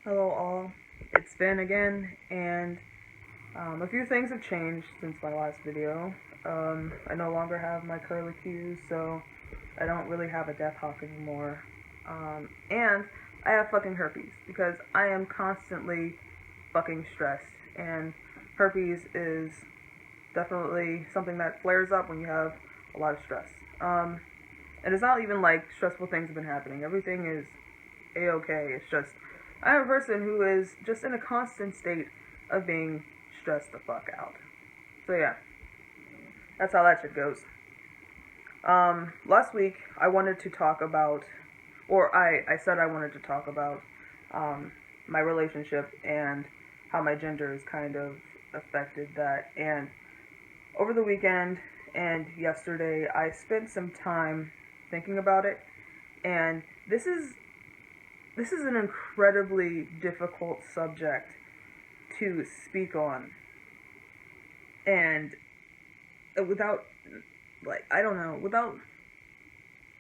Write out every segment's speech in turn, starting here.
Hello all, it's Finn again, and a few things have changed since my last video. I no longer have my curlicues, so I don't really have a death hawk anymore. And I have fucking herpes, because I am constantly fucking stressed, and herpes is definitely something that flares up when you have a lot of stress. And it's not even like stressful things have been happening. Everything is a-okay. It's just I'm a person who is just in a constant state of being stressed the fuck out. So yeah, that's how that shit goes. Last week I wanted to talk about, or I said I wanted to talk about my relationship and how my gender has kind of affected that. And over the weekend and yesterday, I spent some time thinking about it, and this is an incredibly difficult subject to speak on, and without, like, I don't know,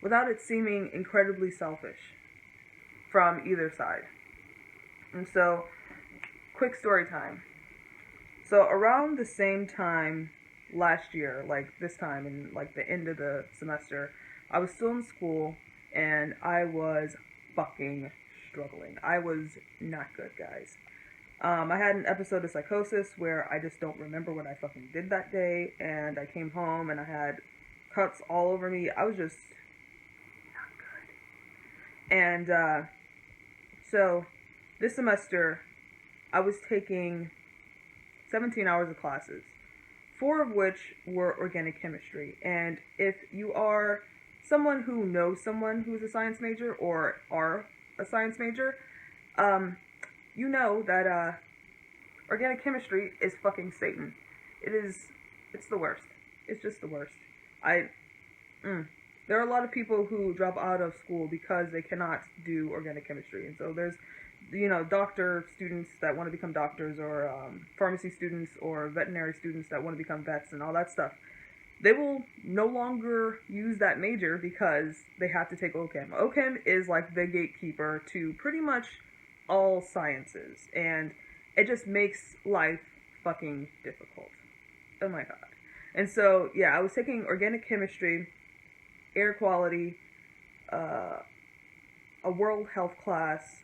without it seeming incredibly selfish from either side. And so, quick story time. So around the same time last year, like this time in like the end of the semester, I was still in school and I was fucking struggling. I was not good, guys. I had an episode of psychosis where I just don't remember what I fucking did that day, and I came home and I had cuts all over me. I was just not good. And so this semester, I was taking 17 hours of classes, 4 of which were organic chemistry. And if you are someone who knows someone who's a science major or are a science major, you know that organic chemistry is fucking Satan. It's the worst. It's just the worst. I, There are a lot of people who drop out of school because they cannot do organic chemistry. And so there's, doctor students that want to become doctors, or pharmacy students, or veterinary students that want to become vets and all that stuff. They will no longer use that major because they have to take OChem. OChem is like the gatekeeper to pretty much all sciences, and it just makes life fucking difficult. Oh my god. And so, yeah, I was taking organic chemistry, air quality, a world health class.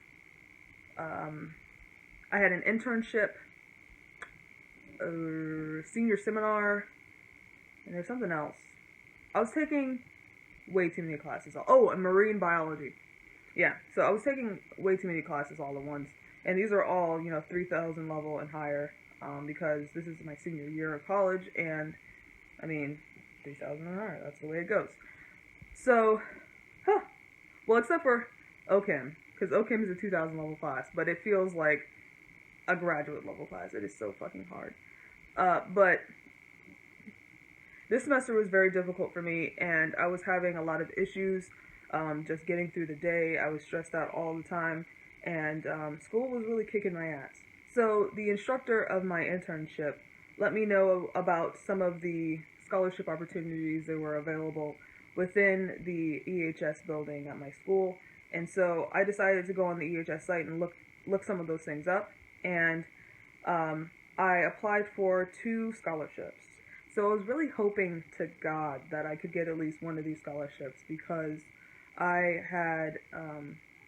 I had an internship, a senior seminar, and there's something else. I was taking way too many classes. Oh, and marine biology. Yeah, so I was taking way too many classes all at once. And these are all, 3,000 level and higher, because this is my senior year of college, and, 3,000 and higher, that's the way it goes. So, well, except for OChem, because OChem is a 2,000 level class, but it feels like a graduate level class. It is so fucking hard. But this semester was very difficult for me, and I was having a lot of issues just getting through the day. I was stressed out all the time, and school was really kicking my ass. So the instructor of my internship let me know about some of the scholarship opportunities that were available within the EHS building at my school. And so I decided to go on the EHS site and look some of those things up. And I applied for 2 scholarships. So I was really hoping to God that I could get at least one of these scholarships, because I had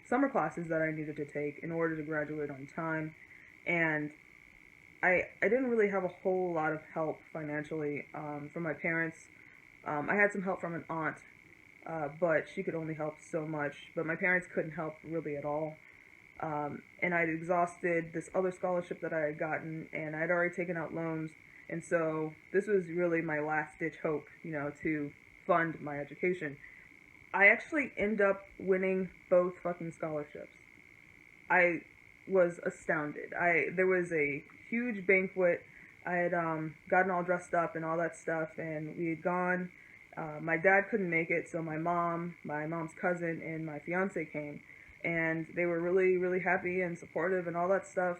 summer classes that I needed to take in order to graduate on time. And I didn't really have a whole lot of help financially from my parents. I had some help from an aunt, but she could only help so much. But my parents couldn't help really at all. And I'd exhausted this other scholarship that I had gotten, and I'd already taken out loans. And so this was really my last ditch hope, to fund my education. I actually end up winning both fucking scholarships. I was astounded. There was a huge banquet. I had gotten all dressed up and all that stuff, and we had gone. My dad couldn't make it, so my mom's cousin, and my fiance came, and they were really, really happy and supportive and all that stuff.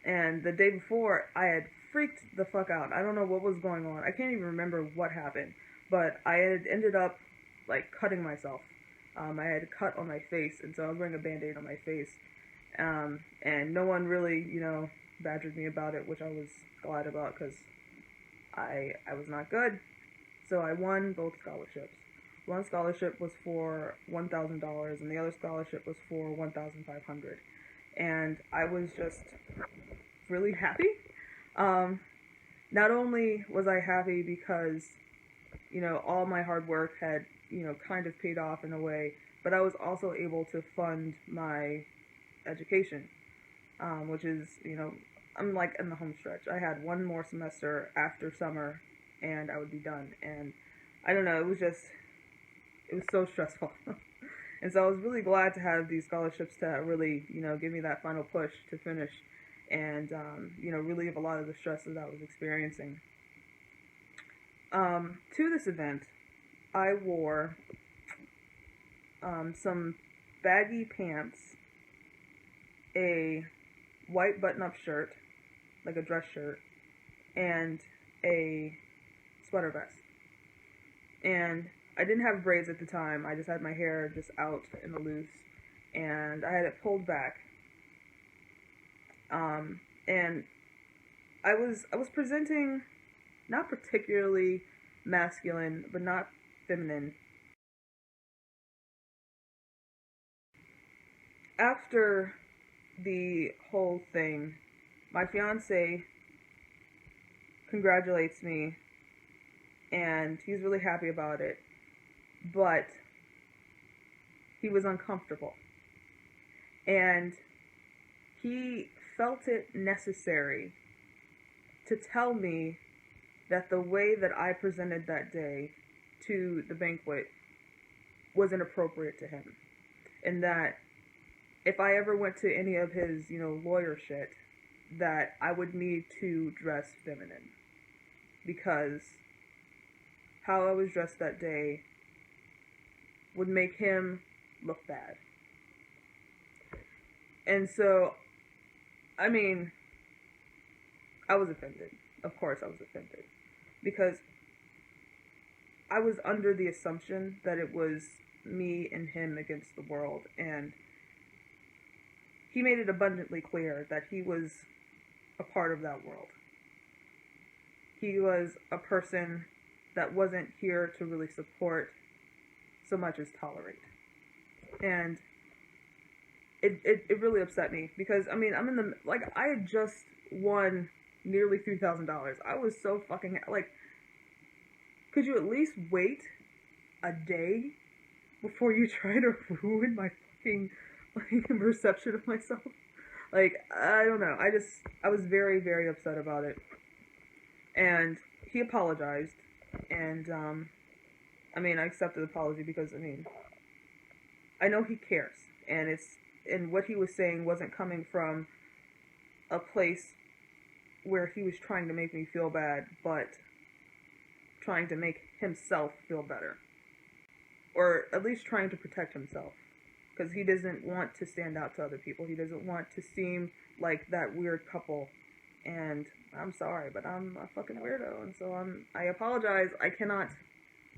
And the day before, I had freaked the fuck out. I don't know what was going on. I can't even remember what happened, but I had ended up like cutting myself I had a cut on my face, and so I was wearing a band-aid on my face. And no one really, badgered me about it, which I was glad about because I was not good. So I won both scholarships. One scholarship was for $1,000, and the other scholarship was for $1,500. And I was just really happy. Not only was I happy because, all my hard work had, kind of paid off in a way, but I was also able to fund my education, which is, I'm like in the home stretch. I had one more semester after summer and I would be done. And I don't know, it was so stressful. And so I was really glad to have these scholarships to really, give me that final push to finish and, relieve a lot of the stress that I was experiencing. To this event, I wore some baggy pants, a white button-up shirt, like a dress shirt, and a sweater vest. And I didn't have braids at the time. I just had my hair just out in the loose, and I had it pulled back. And I was presenting not particularly masculine, but not feminine. After the whole thing, my fiance congratulates me and he's really happy about it, but he was uncomfortable. And he felt it necessary to tell me that the way that I presented that day to the banquet was inappropriate to him. And that if I ever went to any of his, lawyer shit, that I would need to dress feminine. Because how I was dressed that day would make him look bad. And so, I mean, I was offended. Of course I was offended. Because I was under the assumption that it was me and him against the world. And he made it abundantly clear that he was a part of that world. He was a person that wasn't here to really support so much as tolerate. And it really upset me because, I'm in the, I had just won nearly $3,000. I was so fucking, could you at least wait a day before you try to ruin my fucking, perception of myself? I don't know. I was very, very upset about it. And he apologized. And, I accepted the apology because, I know he cares. And what he was saying wasn't coming from a place where he was trying to make me feel bad, but trying to make himself feel better. Or at least trying to protect himself. Because he doesn't want to stand out to other people. He doesn't want to seem like that weird couple. And I'm sorry, but I'm a fucking weirdo. And so I apologize. I cannot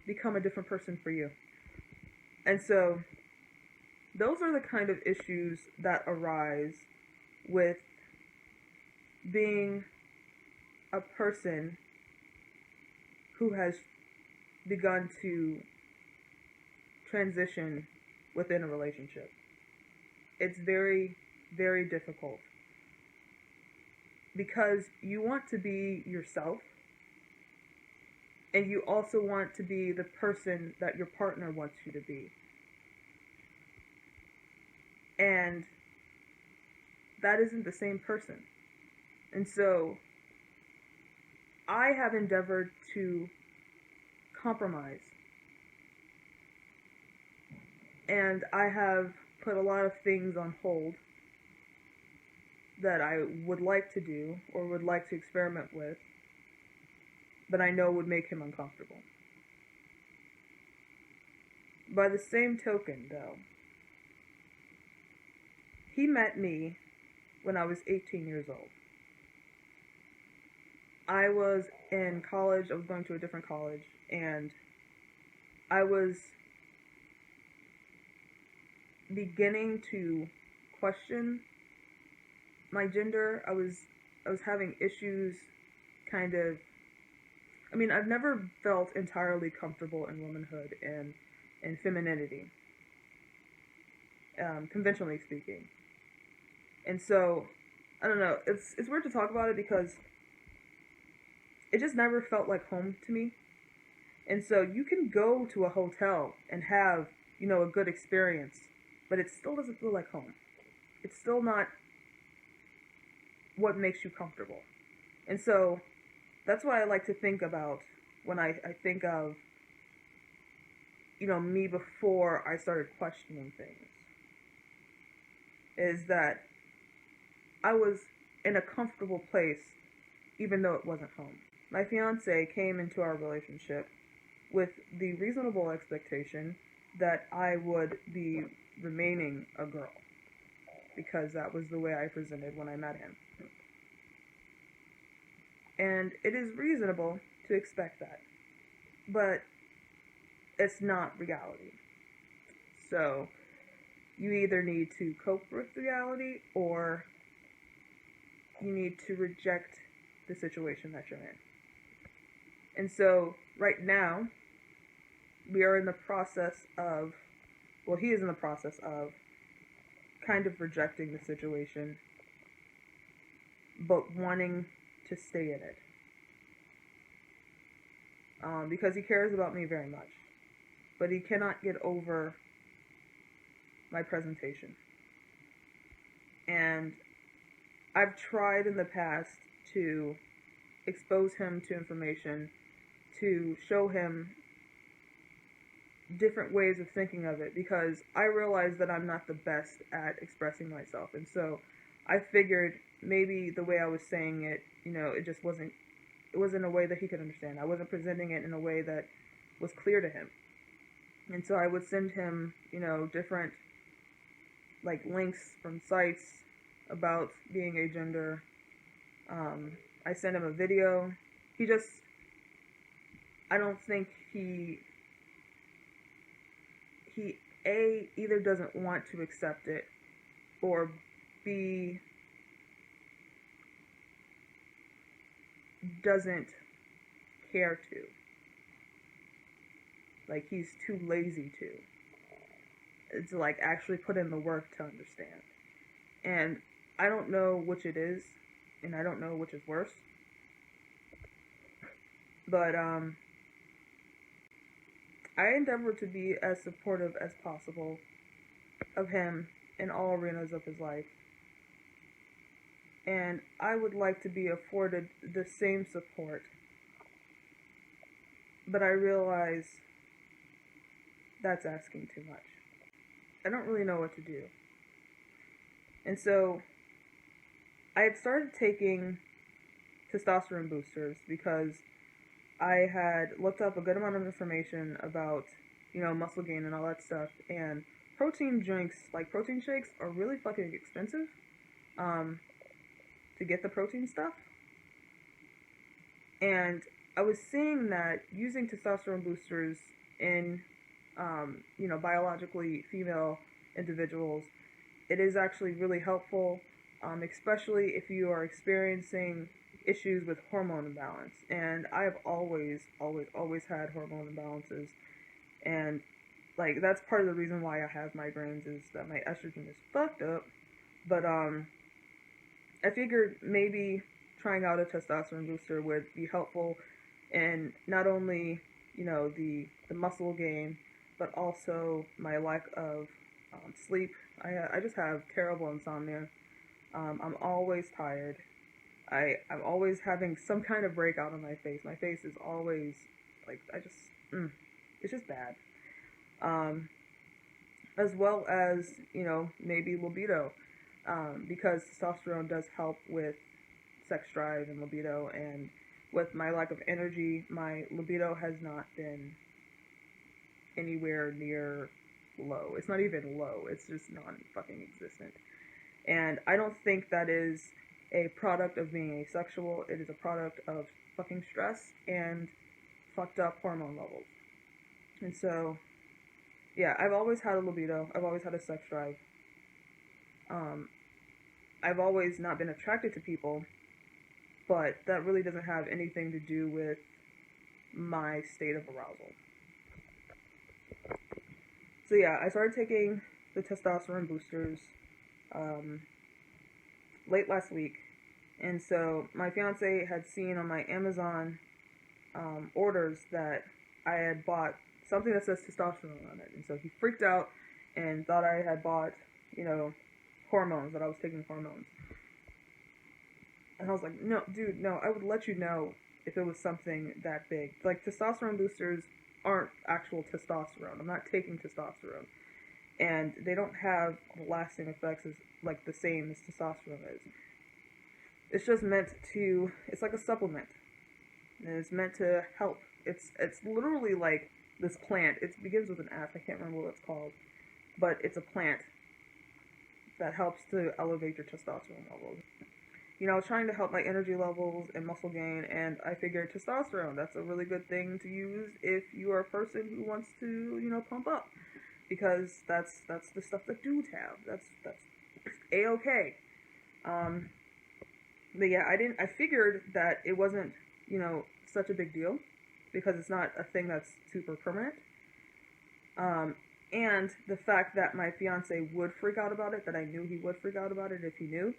become a different person for you. And so those are the kind of issues that arise with being a person who has begun to transition within a relationship. It's very, very difficult because you want to be yourself and you also want to be the person that your partner wants you to be. And that isn't the same person. And so I have endeavored to compromise. And I have put a lot of things on hold that I would like to do or would like to experiment with, but I know would make him uncomfortable. By the same token, though, he met me when I was 18 years old. I was in college, I was going to a different college, and I was beginning to question my gender. I was having issues kind of. I mean, I've never felt entirely comfortable in womanhood and femininity, conventionally speaking. And so, I don't know. It's weird to talk about it because it just never felt like home to me. And so you can go to a hotel and have, a good experience, but it still doesn't feel like home. It's still not what makes you comfortable. And so that's what I like to think about when I think of, me before I started questioning things. Is that I was in a comfortable place even though it wasn't home. My fiance came into our relationship with the reasonable expectation that I would be remaining a girl because that was the way I presented when I met him. And it is reasonable to expect that, but it's not reality. So you either need to cope with reality or you need to reject the situation that you're in. And so right now, we are in the process of, well, he is in the process of kind of rejecting the situation, but wanting to stay in it. Because he cares about me very much. But he cannot get over my presentation. And I've tried in the past to expose him to information, to show him different ways of thinking of it, because I realize that I'm not the best at expressing myself. And so I figured maybe the way I was saying it, it just wasn't, it wasn't a way that he could understand. I wasn't presenting it in a way that was clear to him. And so I would send him, different like links from sites about being agender. I sent him a video. I don't think he A, either doesn't want to accept it, or B, doesn't care to. Like, he's too lazy to. It's like actually put in the work to understand. And I don't know which it is, and I don't know which is worse. But I endeavor to be as supportive as possible of him in all arenas of his life. And I would like to be afforded the same support. But I realize that's asking too much. I don't really know what to do. And so I had started taking testosterone boosters because I had looked up a good amount of information about, muscle gain and all that stuff. And protein drinks, like protein shakes, are really fucking expensive to get the protein stuff. And I was seeing that using testosterone boosters in, biologically female individuals, it is actually really helpful, especially if you are experiencing issues with hormone imbalance. And I have always had hormone imbalances. And, like, that's part of the reason why I have migraines is that my estrogen is fucked up. But, I figured maybe trying out a testosterone booster would be helpful in not only, the muscle gain, but also my lack of sleep. I just have terrible insomnia. I'm always tired. I'm always having some kind of breakout on my face. My face is always, like, it's just bad. As well as, maybe libido. Because testosterone does help with sex drive and libido, and with my lack of energy, my libido has not been anywhere near low. It's not even low, it's just non-fucking existent. And I don't think that is a product of being asexual. It is a product of fucking stress and fucked up hormone levels. And so yeah, I've always had a libido. I've always had a sex drive. Um, I've always not been attracted to people, but that really doesn't have anything to do with my state of arousal. So yeah, I started taking the testosterone boosters um, late last week, and so my fiance had seen on my Amazon orders that I had bought something that says testosterone on it, and so he freaked out and thought I had bought, you know, hormones, that I was taking hormones. And I was like, no, dude, no, I would let you know if it was something that big. Like, testosterone boosters aren't actual testosterone. I'm not taking testosterone. And they don't have lasting effects as, like, the same as testosterone is. It's just meant to, it's like a supplement. And it's meant to help. It's literally like this plant. It begins with an F. I can't remember what it's called. But it's a plant that helps to elevate your testosterone levels. You know, I was trying to help my energy levels and muscle gain, and I figured testosterone, that's a really good thing to use if you are a person who wants to, you know, pump up. Because that's the stuff that dudes have. That's A-okay. Um, but yeah, I figured that it wasn't, you know, such a big deal because it's not a thing that's super permanent. Um, and the fact that my fiance would freak out about it, that I knew he would freak out about it if he knew,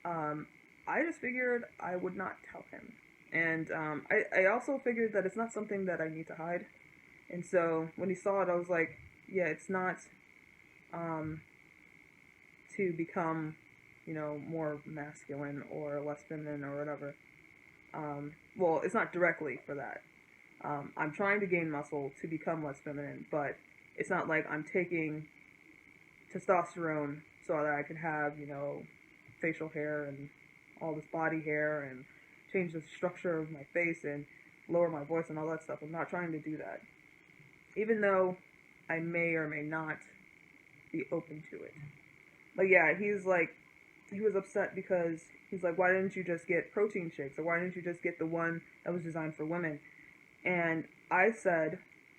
um, I just figured I would not tell him. And I also figured that it's not something that I need to hide. And so when he saw it, I was like, yeah, it's not um, to become, you know, more masculine or less feminine or whatever. Well, it's not directly for that. I'm trying to gain muscle to become less feminine, but it's not like I'm taking testosterone so that I can have, you know, facial hair and all this body hair and change the structure of my face and lower my voice and all that stuff. I'm not trying to do that. Even though I may or may not be open to it. But yeah, he was upset because he's like, why didn't you just get protein shakes? Or why didn't you just get the one that was designed for women? And I said,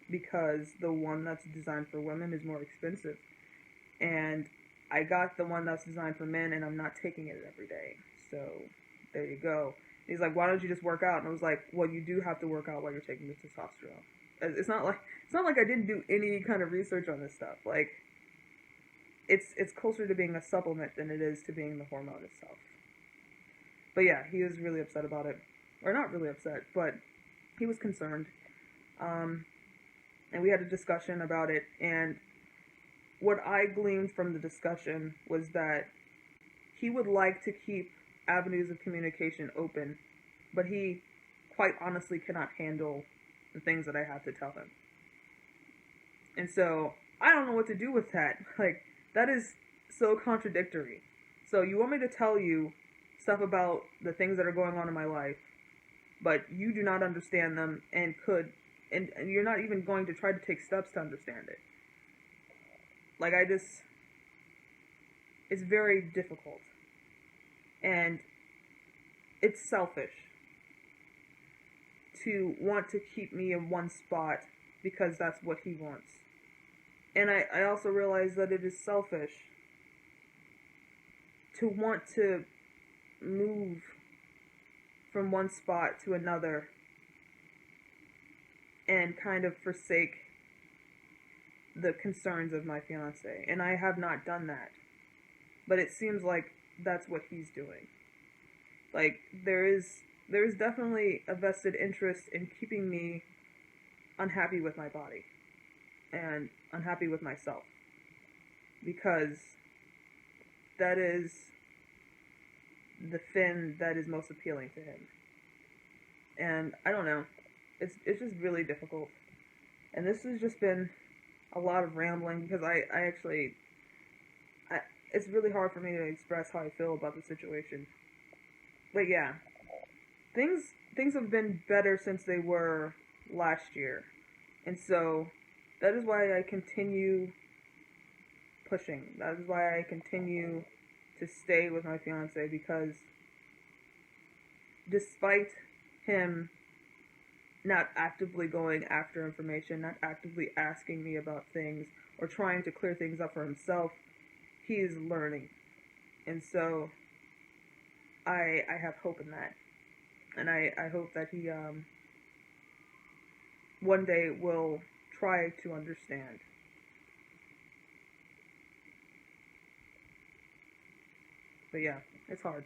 because the one that's designed for women is more expensive. And I got the one that's designed for men, and I'm not taking it every day. So there you go. He's like, why don't you just work out? And I was like, well, you do have to work out while you're taking the testosterone. It's not like I didn't do any kind of research on this stuff. Like, it's closer to being a supplement than it is to being the hormone itself. But yeah, he was really upset about it, or not really upset, but he was concerned. Um, and we had a discussion about it, and what I gleaned from the discussion was that he would like to keep avenues of communication open, but he quite honestly cannot handle the things that I have to tell him. And so I don't know what to do with that. Like, that is so contradictory. So you want me to tell you stuff about the things that are going on in my life, but you do not understand them and you're not even going to try to take steps to understand it. Like, it's very difficult. And it's selfish to want to keep me in one spot because that's what he wants. And I also realize that it is selfish to want to move from one spot to another and kind of forsake the concerns of my fiance. And I have not done that. But it seems like that's what he's doing. Like, there is definitely a vested interest in keeping me unhappy with my body and unhappy with myself, because that is the fin that is most appealing to him. And I don't know, it's just really difficult. And this has just been a lot of rambling because it's really hard for me to express how I feel about the situation. But yeah, things have been better since they were last year. And so that is why I continue pushing. That is why I continue to stay with my fiance, because despite him not actively going after information, not actively asking me about things, or trying to clear things up for himself. He is learning. And so I have hope in that. And I hope that he one day will try to understand. But yeah, it's hard.